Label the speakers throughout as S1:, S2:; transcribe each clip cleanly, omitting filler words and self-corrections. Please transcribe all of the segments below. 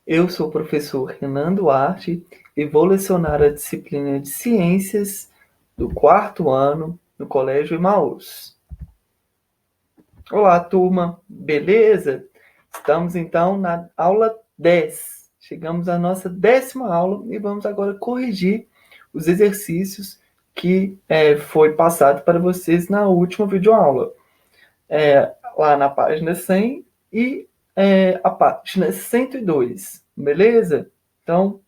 S1: Eu sou o professor Renan Duarte e vou lecionar a disciplina de Ciências do quarto ano no Colégio Emaús. Olá, turma, beleza? Estamos então na aula 10. Chegamos à nossa 10ª aula e vamos agora corrigir os exercícios que foi passado para vocês na última videoaula. Lá na página 100 e a página 102, beleza? Então,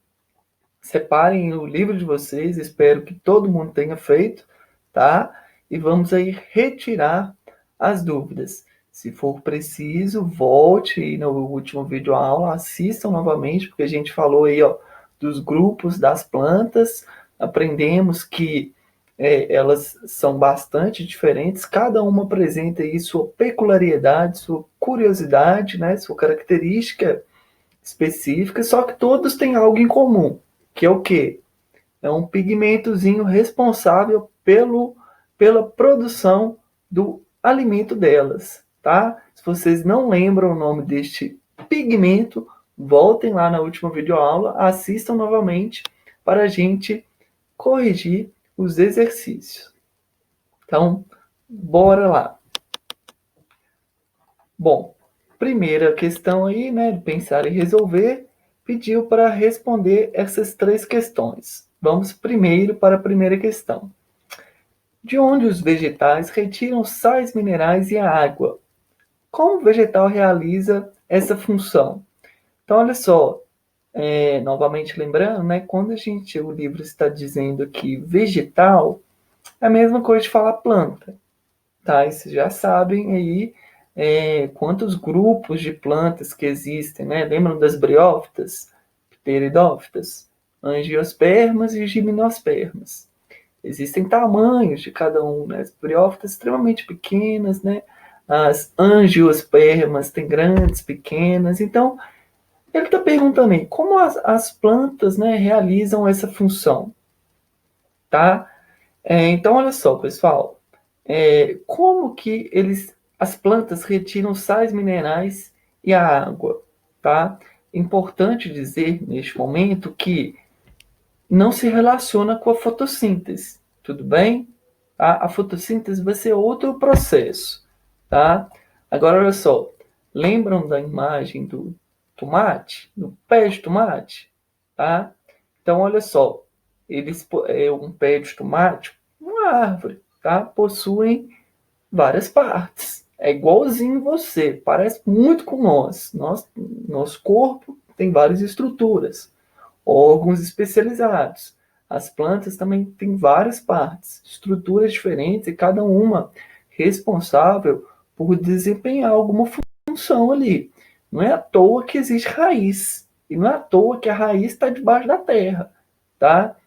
S1: separem o livro de vocês, espero que todo mundo tenha feito, tá? E vamos aí retirar as dúvidas. Se for preciso, volte no último vídeo aula, assistam novamente, porque a gente falou aí, ó, dos grupos das plantas, aprendemos que elas são bastante diferentes, cada uma apresenta aí sua peculiaridade, sua curiosidade, né, sua característica específica, só que todos têm algo em comum, que é o quê? É um pigmentozinho responsável pela produção do alimento delas, tá? Se vocês não lembram o nome deste pigmento, voltem lá na última videoaula, assistam novamente para a gente corrigir os exercícios. Então, bora lá. Bom, primeira questão aí, né, de pensar e resolver, pediu para responder essas 3 questões. Vamos primeiro para a primeira questão. De onde os vegetais retiram sais minerais e a água? Como o vegetal realiza essa função? Então, olha só, novamente lembrando, né, quando o livro está dizendo que vegetal, é a mesma coisa de falar planta, tá? E vocês já sabem aí quantos grupos de plantas que existem, né? Lembram das briófitas, pteridófitas, angiospermas e gimnospermas. Existem tamanhos de cada um, né? As briófitas extremamente pequenas, né? As angiospermas têm grandes, pequenas. Então, ele está perguntando aí, como as plantas, né, realizam essa função, tá? Então, olha só, pessoal. Como que as plantas retiram sais minerais e a água, tá? Importante dizer neste momento que não se relaciona com a fotossíntese, tudo bem? A fotossíntese vai ser outro processo, tá? Agora, olha só, lembram da imagem do tomate, do pé de tomate, tá? Então, olha só, um pé de tomate, uma árvore, tá? Possuem várias partes. É igualzinho você, parece muito com nós. Nosso corpo tem várias estruturas, órgãos especializados. As plantas também têm várias partes, estruturas diferentes e cada uma responsável por desempenhar alguma função ali. Não é à toa que existe raiz. E não é à toa que a raiz está debaixo da terra, tá?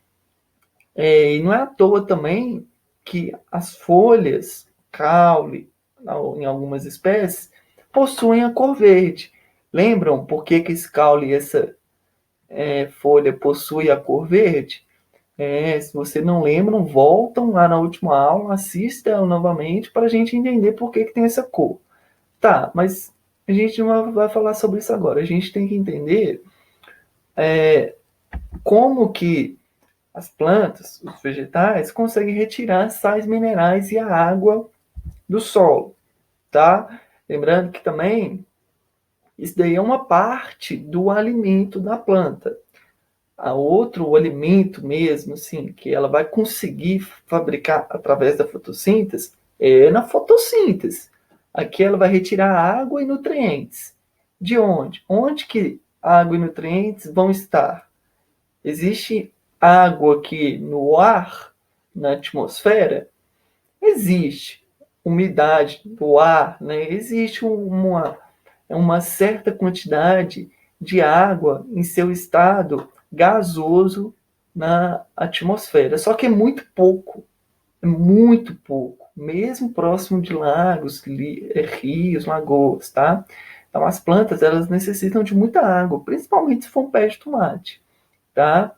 S1: E não é à toa também que as folhas, caule, em algumas espécies, possuem a cor verde. Lembram por que esse caule e essa folha possui a cor verde? Se você não lembra, voltam lá na última aula, assista ela novamente para a gente entender por que tem essa cor. Tá, mas a gente não vai falar sobre isso agora. A gente tem que entender como que as plantas, os vegetais, conseguem retirar sais minerais e a água do solo, tá? Lembrando que também isso daí é uma parte do alimento da planta. A outro, o alimento mesmo, assim, que ela vai conseguir fabricar através da fotossíntese, é na fotossíntese. Aqui ela vai retirar água e nutrientes. De onde? Onde que água e nutrientes vão estar? Existe água aqui no ar, na atmosfera? Existe. Umidade do ar, né? Existe uma certa quantidade de água em seu estado gasoso na atmosfera. Só que é muito pouco, mesmo próximo de lagos, rios, lagoas, tá? Então as plantas elas necessitam de muita água, principalmente se for um pé de tomate, tá?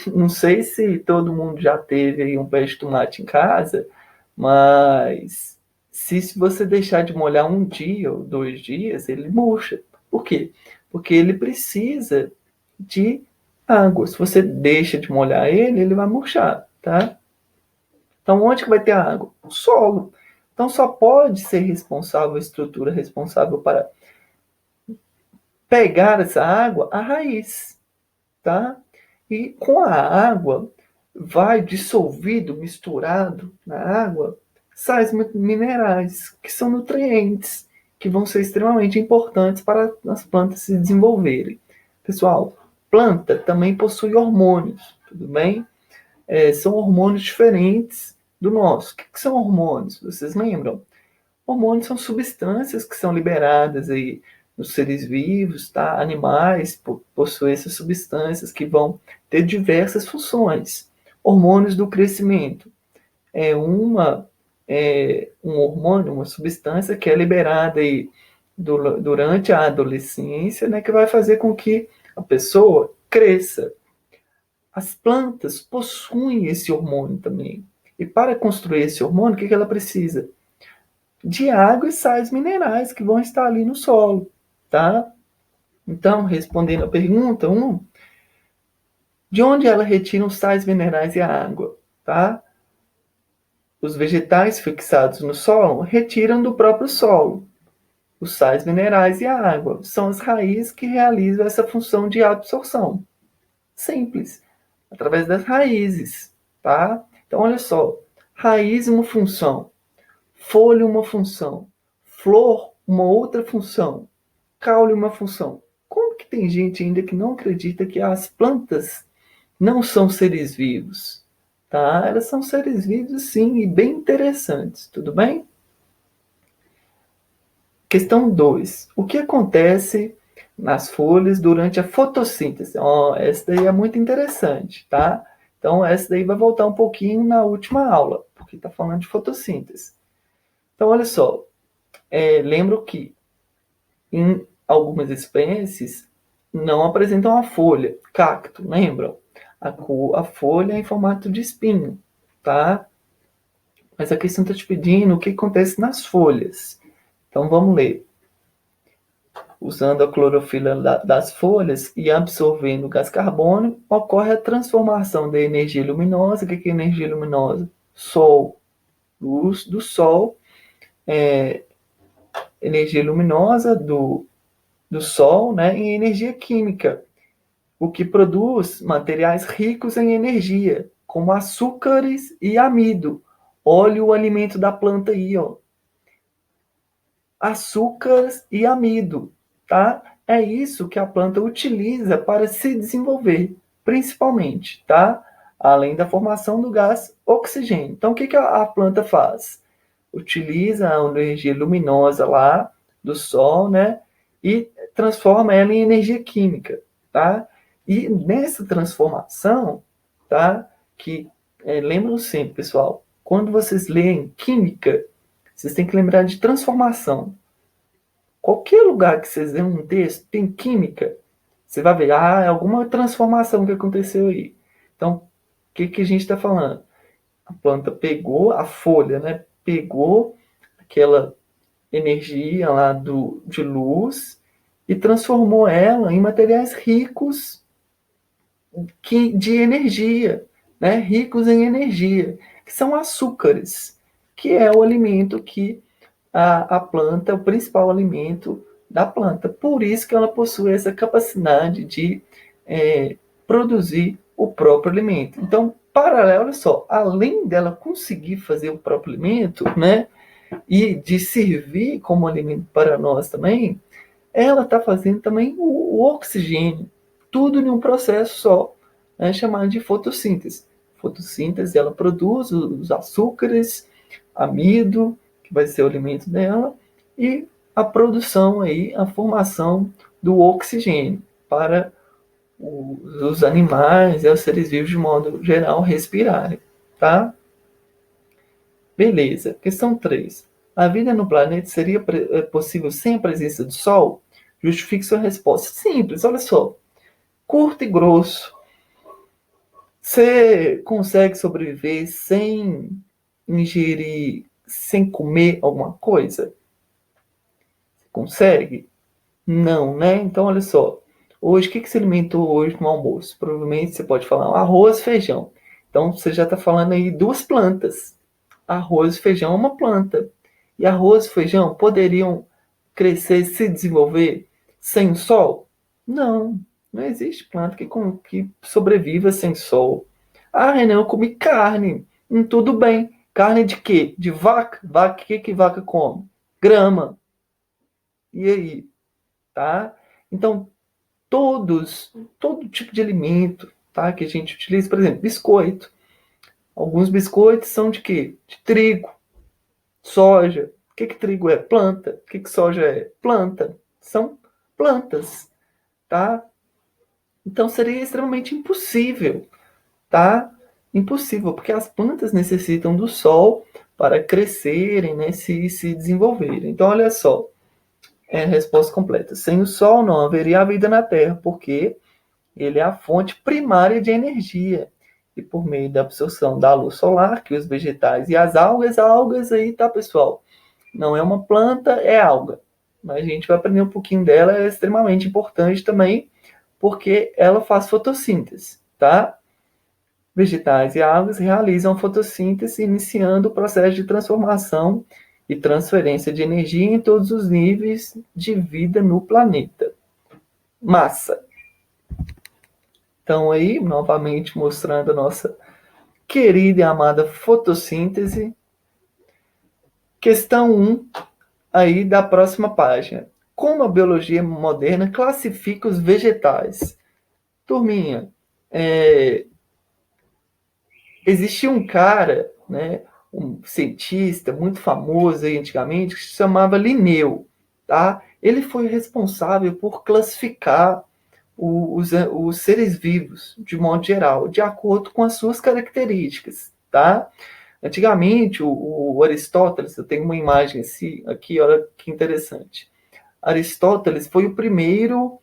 S1: Não sei se todo mundo já teve aí um pé de tomate em casa, mas se você deixar de molhar um dia ou 2 dias, ele murcha. Por quê? porque ele precisa de água. Se você deixa de molhar ele, ele vai murchar, tá? Então, onde que vai ter água? O solo. Então, só pode ser responsável, a estrutura responsável para pegar essa água, a raiz, tá? E com a água, vai dissolvido, misturado na água, sais minerais, que são nutrientes, que vão ser extremamente importantes para as plantas se desenvolverem. Pessoal, planta também possui hormônios, tudo bem? São hormônios diferentes do nosso. O que são hormônios? Vocês lembram? Hormônios são substâncias que são liberadas aí nos seres vivos, tá? Animais possuem essas substâncias que vão ter diversas funções. Hormônios do crescimento um hormônio, uma substância que é liberada aí durante a adolescência, né, que vai fazer com que a pessoa cresça. As plantas possuem esse hormônio também. E para construir esse hormônio, o que ela precisa? De água e sais minerais que vão estar ali no solo, tá? Então, respondendo a pergunta 1, de onde ela retira os sais minerais e a água, tá? Os vegetais fixados no solo retiram do próprio solo os sais minerais e a água. São as raízes que realizam essa função de absorção. Simples, através das raízes, tá? Então, olha só, raiz uma função, folha uma função, flor uma outra função, caule uma função. Como que tem gente ainda que não acredita que as plantas não são seres vivos? Tá? Elas são seres vivos sim e bem interessantes, tudo bem? Questão 2. O que acontece nas folhas durante a fotossíntese? Essa daí é muito interessante, tá? Então, essa daí vai voltar um pouquinho na última aula, porque está falando de fotossíntese. Então, olha só, lembro que em algumas espécies não apresentam a folha, cacto, lembram? A folha é em formato de espinho, tá? Mas a questão está te pedindo o que acontece nas folhas. Então vamos ler. Usando a clorofila das folhas e absorvendo o gás carbônico, ocorre a transformação da energia luminosa. O que é energia luminosa? Sol. Luz do sol, energia luminosa do sol, né, em energia química, o que produz materiais ricos em energia, como açúcares e amido. Olha o alimento da planta aí, ó. Açúcares e amido, tá? É isso que a planta utiliza para se desenvolver, principalmente, tá? Além da formação do gás oxigênio. Então, o que a planta faz? Utiliza a energia luminosa lá do sol, né? E transforma ela em energia química, tá? E nessa transformação, tá? Lembram sempre, pessoal, quando vocês leem química, vocês têm que lembrar de transformação. Qualquer lugar que vocês leem um texto, tem química, você vai ver, é alguma transformação que aconteceu aí. Então, o que a gente está falando? A planta pegou a folha, né? Pegou aquela energia lá de luz e transformou ela em materiais ricos de energia, né? Ricos em energia, que são açúcares, que é o alimento que a planta, o principal alimento da planta. Por isso que ela possui essa capacidade de produzir o próprio alimento. Então, paralelo, olha só, além dela conseguir fazer o próprio alimento, né, e de servir como alimento para nós também, ela está fazendo também o oxigênio, tudo em um processo só, né, chamado de fotossíntese. Fotossíntese, ela produz os açúcares, amido, que vai ser o alimento dela, e a produção aí, a formação do oxigênio para os animais e os seres vivos de modo geral respirarem, tá? Beleza. Questão 3. A vida no planeta seria possível sem a presença do Sol? Justifique sua resposta. Simples, olha só. Curto e grosso. Você consegue sobreviver sem ingerir, sem comer alguma coisa? Consegue? Não, né? Então, olha só. Hoje, o que que você alimentou hoje no almoço? Provavelmente você pode falar arroz, feijão. Então, você já está falando aí duas plantas. Arroz e feijão é uma planta. E arroz e feijão poderiam crescer e se desenvolver sem o sol? Não, não existe planta que sobreviva sem sol. Ah, Renan, eu comi carne. Tudo bem. Carne de quê? De vaca? Vaca, o que que vaca come? Grama. E aí? Tá? Então, todo tipo de alimento, tá? Que a gente utiliza, por exemplo, biscoito. Alguns biscoitos são de quê? De trigo, soja. O que que trigo é? Planta. O que que soja é? Planta. São plantas, tá? Então seria extremamente impossível, tá? Impossível, porque as plantas necessitam do sol para crescerem, né, se desenvolverem. Então, olha só, é a resposta completa. Sem o sol não haveria vida na Terra, porque ele é a fonte primária de energia. E por meio da absorção da luz solar, que os vegetais e as algas aí, tá, pessoal? Não é uma planta, é alga. Mas a gente vai aprender um pouquinho dela, é extremamente importante também, porque ela faz fotossíntese, tá? Vegetais e algas realizam fotossíntese, iniciando o processo de transformação e transferência de energia em todos os níveis de vida no planeta. Massa. Então aí, novamente mostrando a nossa querida e amada fotossíntese. Questão 1, aí da próxima página. Como a biologia moderna classifica os vegetais? Turminha, existia um cara, né, um cientista muito famoso aí antigamente, que se chamava Linneu, tá? Ele foi responsável por classificar os seres vivos, de modo geral, de acordo com as suas características, tá? Antigamente, o Aristóteles, eu tenho uma imagem assim, aqui, olha que interessante. Aristóteles foi o primeiro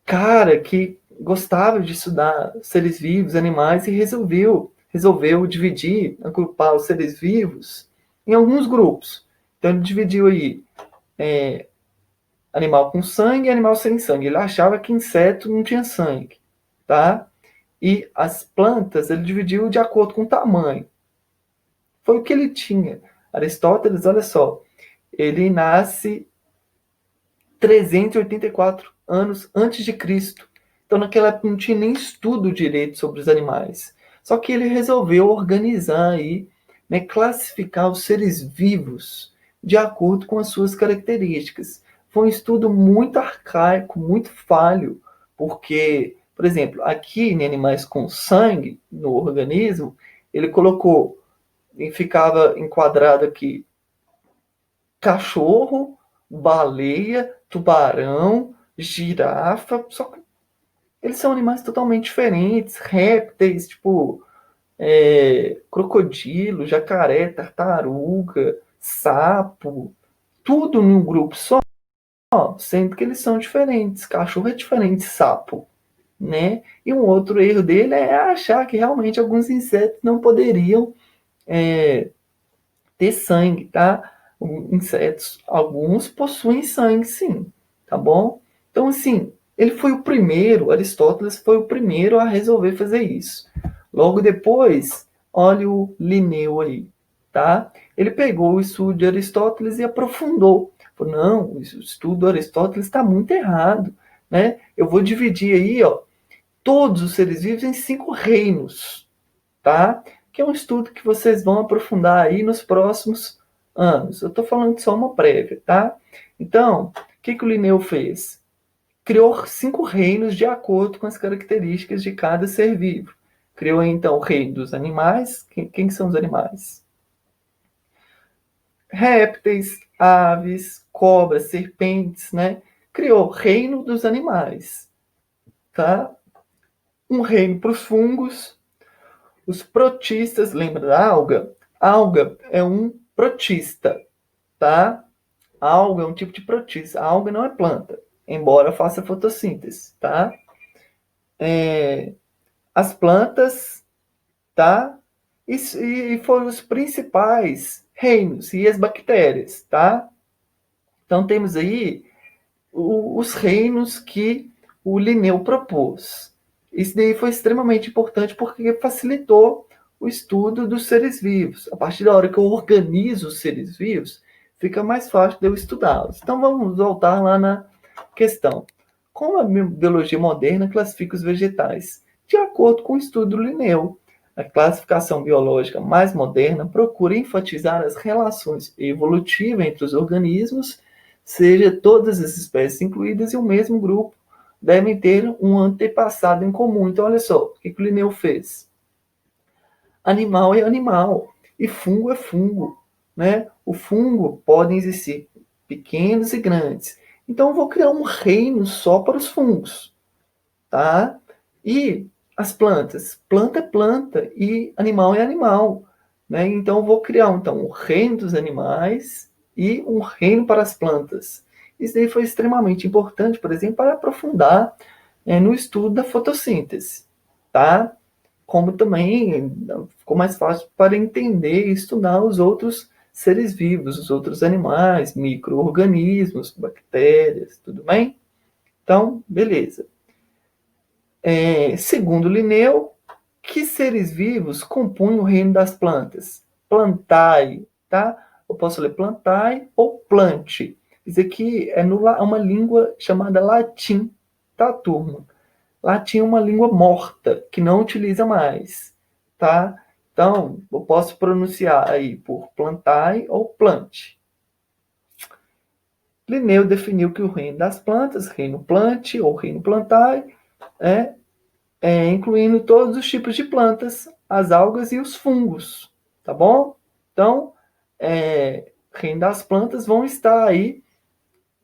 S1: cara que gostava de estudar seres vivos, animais, e resolveu dividir, agrupar os seres vivos em alguns grupos. Então ele dividiu aí animal com sangue e animal sem sangue. Ele achava que inseto não tinha sangue, tá? E as plantas ele dividiu de acordo com o tamanho. Foi o que ele tinha. Aristóteles, olha só, ele nasce 384 anos antes de Cristo. Então, naquela época não tinha nem estudo direito sobre os animais. Só que ele resolveu organizar aí, né, classificar os seres vivos de acordo com as suas características. Foi um estudo muito arcaico, muito falho, porque, por exemplo, aqui em animais com sangue no organismo, ele colocou e ficava enquadrado aqui cachorro, baleia, tubarão, girafa, só que eles são animais totalmente diferentes, répteis, tipo crocodilo, jacaré, tartaruga, sapo, tudo num grupo só, sendo que eles são diferentes. Cachorro é diferente de sapo, né? E um outro erro dele é achar que realmente alguns insetos não poderiam ter sangue, tá? Insetos, alguns possuem sangue, sim, tá bom? Então, assim, ele foi o primeiro, Aristóteles foi o primeiro a resolver fazer isso. Logo depois, olha o Linneu aí, tá? Ele pegou o estudo de Aristóteles e aprofundou. Falou, não, o estudo de Aristóteles está muito errado, né? Eu vou dividir aí, ó, todos os seres vivos em 5 reinos, tá? Que é um estudo que vocês vão aprofundar aí nos próximos anos. Eu estou falando só uma prévia, tá? Então, o que o Linneu fez? Criou 5 reinos de acordo com as características de cada ser vivo. Criou então o reino dos animais. Quem são os animais? Répteis, aves, cobras, serpentes, né? Criou o reino dos animais, tá? Um reino para os fungos. Os protistas, lembra da alga? Alga é um protista, tá? A alga é um tipo de protista. A alga não é planta, embora faça fotossíntese, tá? As plantas, tá? E foram os principais reinos e as bactérias, tá? Então temos aí os reinos que o Linneu propôs. Isso daí foi extremamente importante porque facilitou o estudo dos seres vivos. A partir da hora que eu organizo os seres vivos, fica mais fácil de eu estudá-los. Então vamos voltar lá na questão. Como a biologia moderna classifica os vegetais? De acordo com o estudo do Linneu, a classificação biológica mais moderna procura enfatizar as relações evolutivas entre os organismos, seja todas as espécies incluídas e o mesmo grupo devem ter um antepassado em comum. Então, olha só, o que o Linneu fez? Animal é animal e fungo é fungo, né? O fungo podem existir pequenos e grandes. Então, eu vou criar um reino só para os fungos, tá? E as plantas, planta é planta e animal é animal, né? Então, eu vou criar um reino dos animais e um reino para as plantas. Isso daí foi extremamente importante, por exemplo, para aprofundar no estudo da fotossíntese, tá? Como também ficou mais fácil para entender e estudar os outros seres vivos, os outros animais, micro-organismos, bactérias, tudo bem? Então, beleza. Segundo Linneu, que seres vivos compõem o reino das plantas? Plantae, tá? Eu posso ler plantae ou plante. Isso aqui é uma língua chamada latim, tá, turma? Latim é uma língua morta, que não utiliza mais, tá? Então, eu posso pronunciar aí por plantae ou plante. Linneu definiu que o reino das plantas, reino plante ou reino plantae, é incluindo todos os tipos de plantas, as algas e os fungos, tá bom? Então, reino das plantas vão estar aí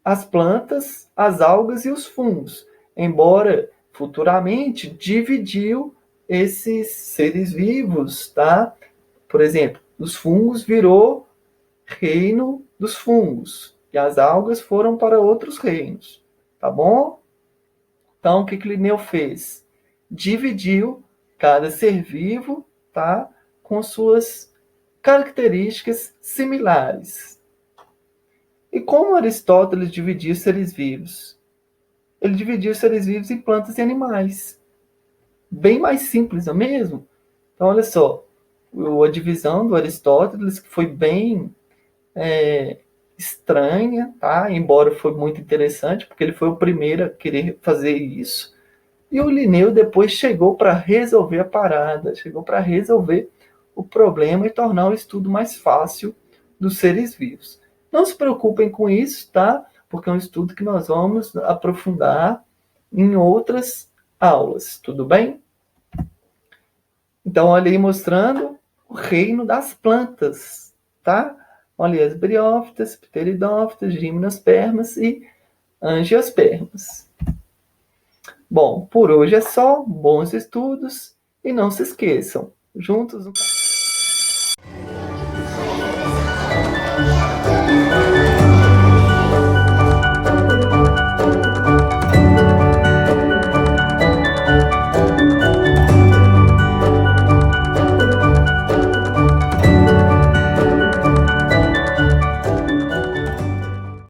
S1: as plantas, as algas e os fungos, embora futuramente dividiu esses seres vivos, tá? Por exemplo, os fungos virou reino dos fungos e as algas foram para outros reinos, tá bom? Então, o que Linneu fez? Dividiu cada ser vivo, tá? Com suas características similares. E como Aristóteles dividia os seres vivos? Ele dividia os seres vivos em plantas e animais. Bem mais simples, não é mesmo? Então, olha só, a divisão do Aristóteles, que foi bem estranha, tá? Embora foi muito interessante, porque ele foi o primeiro a querer fazer isso. E o Linneu depois chegou para resolver a parada, chegou para resolver o problema e tornar o estudo mais fácil dos seres vivos. Não se preocupem com isso, tá? Porque é um estudo que nós vamos aprofundar em outras aulas, tudo bem? Então, olha aí mostrando o reino das plantas, tá? Olha aí as briófitas, pteridófitas, gimnospermas e angiospermas. Bom, por hoje é só. Bons estudos e não se esqueçam, juntos